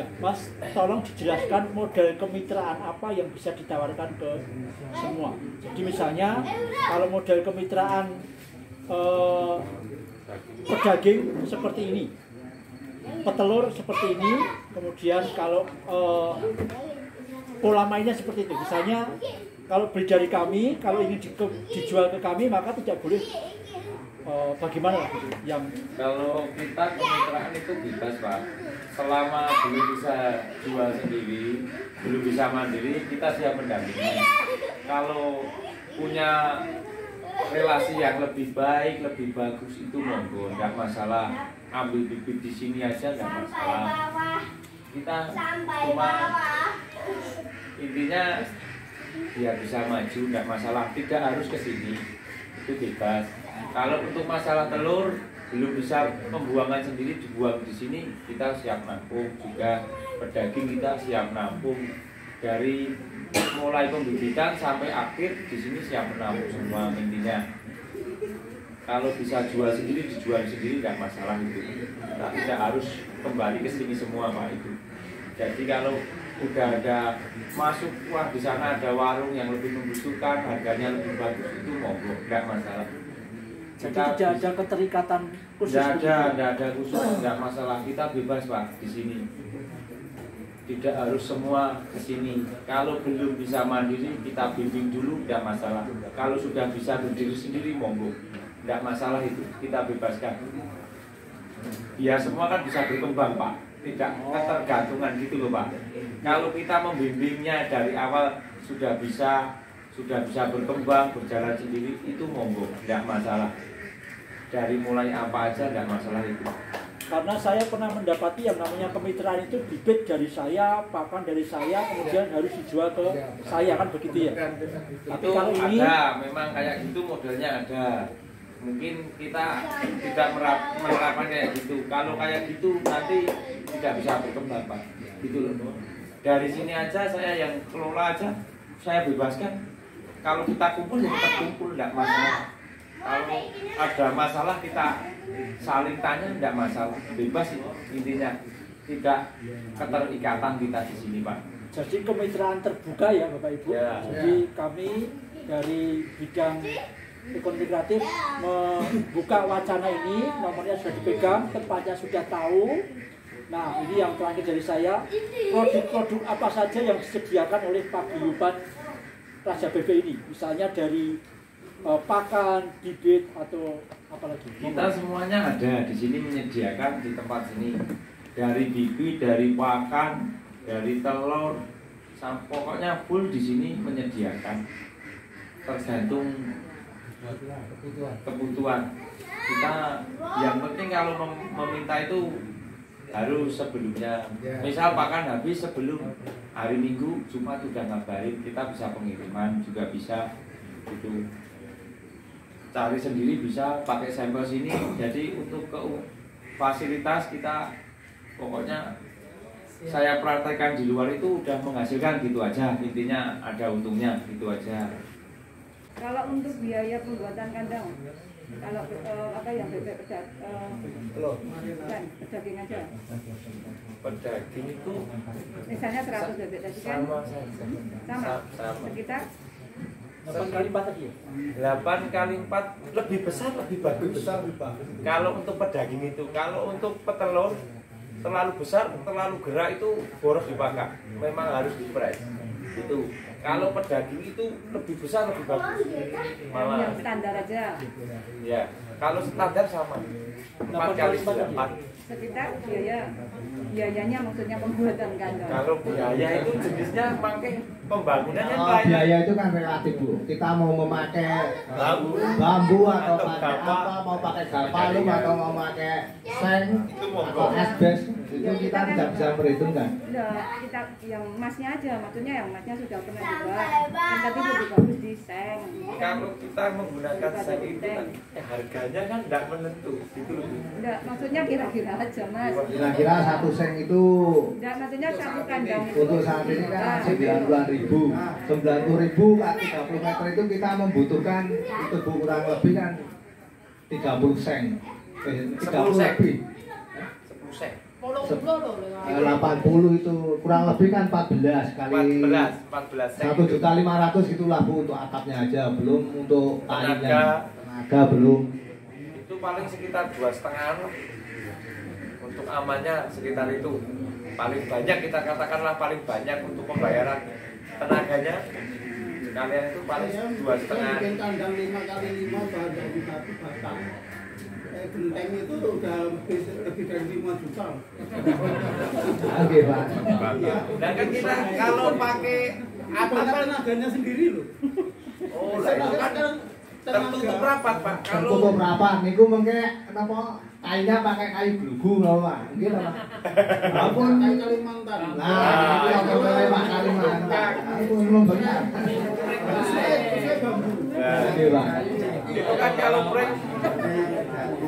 Ya, Mas, tolong dijelaskan model kemitraan apa yang bisa ditawarkan ke semua. Jadi misalnya kalau model kemitraan pedaging seperti ini, petelur seperti ini, kemudian kalau pola mainnya seperti itu. Misalnya kalau beli dari kami, kalau ingin dijual ke kami maka tidak boleh bagaimana gitu. Yang kalau kita kemitraan itu bebas Pak, selama belum bisa jual sendiri, belum bisa mandiri, kita siap mendampingi. Kalau punya relasi yang lebih baik, lebih bagus itu monggo, nggak masalah. Ambil bibit di sini aja nggak masalah. Kita cuma intinya biar bisa maju nggak masalah, tidak harus ke sini, itu bebas. Kalau untuk masalah telur belum bisa pembuangan sendiri, dibuang di sini, kita siap nampung juga. Pedaging kita siap nampung dari mulai pembibitan sampai akhir di sini siap menampung semua. Intinya kalau bisa jual sendiri dijual sendiri nggak masalah itu. Nah, tidak harus kembali ke sini semua Pak itu. Jadi kalau udah ada masuk, wah di sana ada warung yang lebih membutuhkan, harganya lebih bagus, itu monggo, nggak masalah. jadi tidak ada keterikatan khusus. Nggak ada khusus, nggak masalah. Kita bebas Pak di sini. Tidak harus semua ke sini. Kalau belum bisa mandiri, kita bimbing dulu, nggak masalah. Kalau sudah bisa berdiri sendiri, monggo, nggak masalah itu. Kita bebaskan. Biar semua kan bisa berkembang Pak. Tidak ketergantungan gitu loh Pak. Kalau kita membimbingnya dari awal sudah bisa berkembang, berjalan sendiri, itu monggo, nggak masalah. Dari mulai apa aja nggak masalah itu. Karena saya pernah mendapati yang namanya kemitraan itu bibit dari saya, pakan dari saya, kemudian harus dijual ke saya, kan begitu ya. Tapi Itu kalau ini ada, memang kayak gitu modelnya ada. Mungkin kita tidak menerapkan kayak gitu. Kalau kayak gitu nanti tidak bisa berkembang Pak. Gitu loh. Dari sini aja saya yang kelola aja, saya bebaskan. Kalau kita kumpul ya kita kumpul, tidak masalah. Kalau ada masalah kita saling tanya, tidak masalah. Bebas itu intinya. Tidak keterikatan kita di sini Pak. jadi kemitraan terbuka ya Bapak Ibu. Ya. Jadi kami dari bidang ekonomi kreatif membuka wacana ini, nomornya sudah dipegang, tempatnya sudah tahu. Nah, ini yang terakhir dari saya, produk-produk apa saja yang disediakan oleh Paguyuban Raja BB ini, misalnya dari pakan, bibit, atau apa lagi? Kita semuanya ada di sini, menyediakan di tempat sini. Dari bibit, dari pakan, dari telur, pokoknya full di sini menyediakan. Tergantung kebutuhan. Kita yang penting kalau meminta itu harus sebelumnya. Misal pakan habis sebelum hari Minggu, Jumat udah ngabarin, kita bisa pengiriman juga bisa gitu. Cari sendiri bisa, pakai sampel sini. Jadi untuk fasilitas kita pokoknya saya praktekkan di luar itu udah menghasilkan gitu aja. Intinya ada untungnya gitu aja. Kalau untuk biaya pembuatan kandang, kalau apa yang bebek pedaging aja. Pedaging itu Misalnya 100 bebek tadi kan? Sama. Sekitar 8 kali 4 tadi ya? 8 kali 4 lebih besar lebih bagus. Kalau untuk pedaging itu, kalau untuk petelur terlalu besar, terlalu gerak itu boros dipakai. Memang harus dipres. Itu. Kalau pedaging itu lebih besar lebih bagus. Malah yang standar aja. ya, kalau standar sama 4 kali 8. Sekitar biayanya maksudnya pembuatan kandang. Kalau biaya itu jenisnya pakai pembangunannya Oh, lain. biaya itu kan relatif Bu. Kita mau memakai bambu atau pakai apa, mau pakai gapalum atau mau pakai seng atau asbes, itu kita tidak bisa perhitungkan. Udah, kita yang emasnya aja, maksudnya yang emasnya sudah pernah juga. Kan tadi lebih bagus di seng. Kalau kita menggunakan seng itu kan harganya kan tidak menentu gitu loh. Enggak, maksudnya kira-kira aja Mas. Kira-kira satu seng itu Enggak, maksudnya satu kandang itu. untuk saat ini kan 90.000, 90.000 kan 30 meter itu kita membutuhkan itu Bu, kurang lebih kan 30 seng, 30 10 seng. lebih. 10 seng. 80 itu kurang lebih kan 14 kali 1.500.000 itulah Bu untuk atapnya aja, belum untuk kainnya, tenaga belum. Itu paling sekitar 2,5 untuk amannya sekitar itu. Paling banyak kita katakanlah paling banyak untuk pembayaran tenaganya kalian itu paling 2,5. Bikin kandang 5x5 bahan dari batu batang. Genteng itu udah lebih dari 5 juta. Oke Pak. Dan kan kita kalau pakai atap tenaganya sendiri loh. oh lah itu kan tertutup rapat Pak. Kalau Tertutup rapat niku mengke kenapa kainnya pakai kayu glugu lho Pak. Nggih to Pak. Ampun kayak Kalimantan. Nah, itu yang oleh Pak Kalimantan. Aku belum benar. Saya bambu. Oke Pak. itu kan kalau prank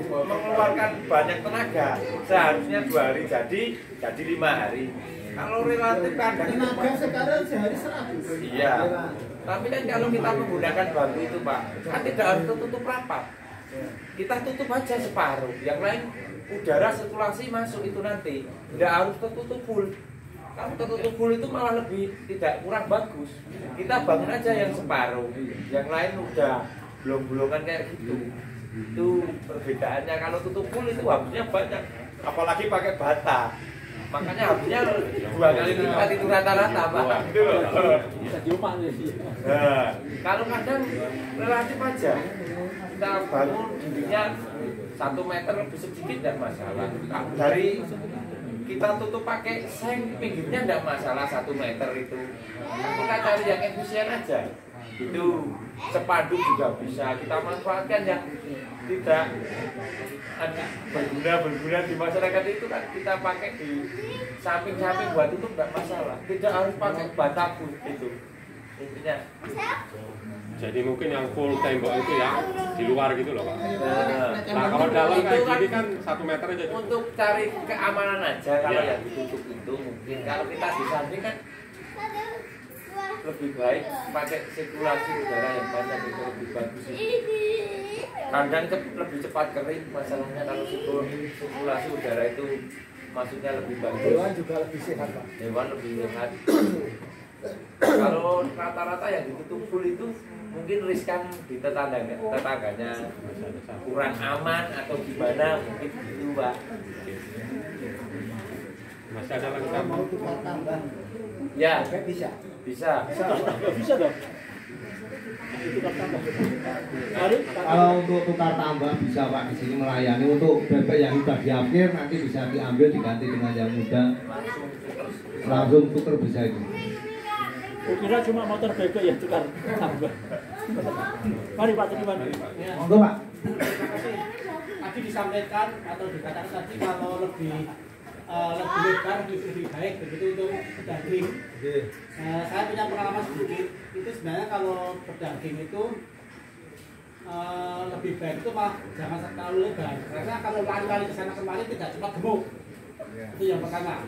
mengeluarkan banyak tenaga seharusnya 2 hari jadi 5 hari. Kalau relatif kandang itu Tenaga sekarang sehari 100. iya. Tapi kan kalau kita menggunakan bambu itu Pak, kan tidak harus tertutup rapat. Kita tutup aja separuh, yang lain udara sirkulasi masuk itu nanti. Tidak harus tertutup full. Kalau tertutup full itu malah lebih tidak kurang bagus. Kita bangun aja yang separuh, yang lain udah bolong-bolongan kayak gitu. Itu perbedaannya. Kalau tutup full itu habisnya banyak, apalagi pakai bata. Makanya habisnya 2 kali lipat itu rata-rata Pak. Gitu loh. Bisa diumpan ya. Nah, kalau kadang relatif aja kita bangun dindingnya 1 meter lebih sedikit tidak masalah. Dari kita tutup pakai seng pinggirnya tidak masalah 1 meter itu. Kita cari yang efisien aja. Itu sepanduk juga bisa kita manfaatkan yang tidak berguna di masyarakat itu kan kita pakai di samping-samping buat itu tidak masalah. Tidak harus pakai bata pun itu intinya. Jadi mungkin yang full tembok itu ya di luar gitu loh Pak. Nah Kalau dalam itu kayak kan gini kan 1 meter aja. untuk cari keamanan aja. Kalau yang ditutup itu mungkin kalau kita di samping kan lebih baik pakai sirkulasi udara yang banyak itu lebih bagus itu. Kandang lebih cepat kering masalahnya kalau sirkulasi udara itu masuknya lebih bagus. Hewan juga lebih sehat Pak. Hewan lebih sehat. Kalau rata-rata yang ditutup full itu mungkin riskan di tetangganya kurang aman atau gimana mungkin gitu Pak. Masih ada lagi kan? Mau tukar tambah. Ya Bisa. bisa. Bisa dong. Tukar tambah. Mari, Pak. Kalau untuk tukar tambah bisa Pak di sini melayani. Untuk bebek yang sudah diakhir nanti bisa diambil diganti dengan yang muda. Langsung tuker bisa itu. Kira cuma motor bebek ya tukar tambah. Mari Pak Triwan. Monggo Pak. Tadi disampaikan atau dikatakan tadi kalau lebih lebar lebih baik begitu untuk pedaging. Saya punya pengalaman sedikit. Itu sebenarnya kalau pedaging itu lebih baik itu malah jangan terlalu lebar. Karena kalau lari-lari ke sana kemari tidak cepat gemuk. Itu yang pertama.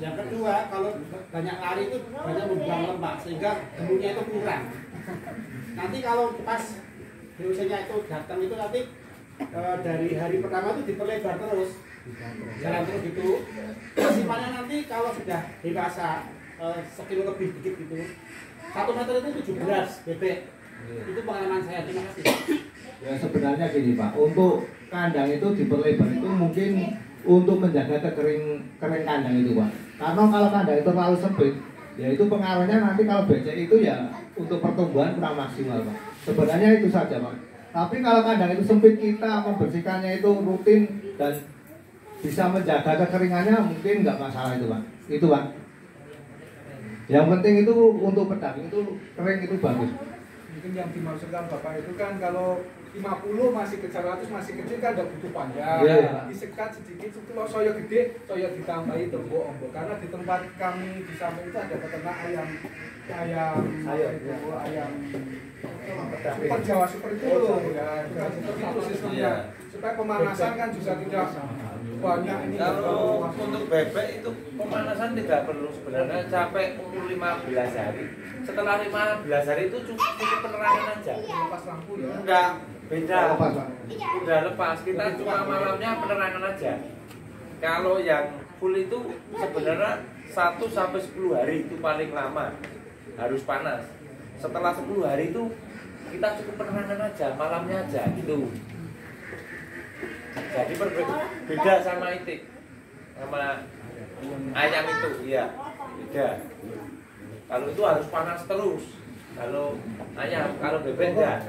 Yang kedua, kalau banyak lari itu banyak membuang lemak sehingga gemuknya itu kurang. Nanti kalau pas BOC-nya itu datang itu nanti dari hari pertama itu diperlebar terus, jalan terus gitu. Simpannya nanti kalau sudah dewasa 1 kilo lebih dikit gitu, 1 meter itu 17 bebek. Itu pengalaman saya. Terima kasih. Ya sebenarnya gini Pak, untuk kandang itu diperlebar itu mungkin untuk menjaga kering kandang itu Pak. Karena kalau kandang itu terlalu sempit, ya itu pengaruhnya nanti kalau becek itu ya untuk pertumbuhan kurang maksimal Pak. Sebenarnya itu saja Pak. Tapi kalau kandang itu sempit kita membersihkannya itu rutin dan bisa menjaga kekeringannya mungkin nggak masalah itu Pak. Itu Pak. Yang penting itu untuk pedaging itu kering itu bagus. Mungkin yang dimaksudkan Bapak itu kan kalau 50 masih ke 100 masih kecil kan udah butuh panjang. Yeah. Disekat sedikit itu kalau soya gede, soya ditambahi tombok-ombok. Karena di tempat kami di samping itu ada peternak ayam super Jawa super itu loh ya. Seperti itu sistemnya. Supaya pemanasan kan juga tidak banyak ini. Kalau untuk bebek itu pemanasan tidak perlu sebenarnya sampai umur 15 hari. Setelah 15 hari itu cukup penerangan aja. Lepas lampu ya. Enggak, beda. Lepas, Pak. Udah lepas, kita cuma malamnya penerangan aja. Kalau yang full itu sebenarnya 1 sampai 10 hari itu paling lama harus panas. Setelah 10 hari itu kita cukup penerangan aja, malamnya aja gitu. Jadi beda sama itik, sama ayam itu, iya beda. Kalau itu harus panas terus. Kalau ayam, kalau bebek enggak.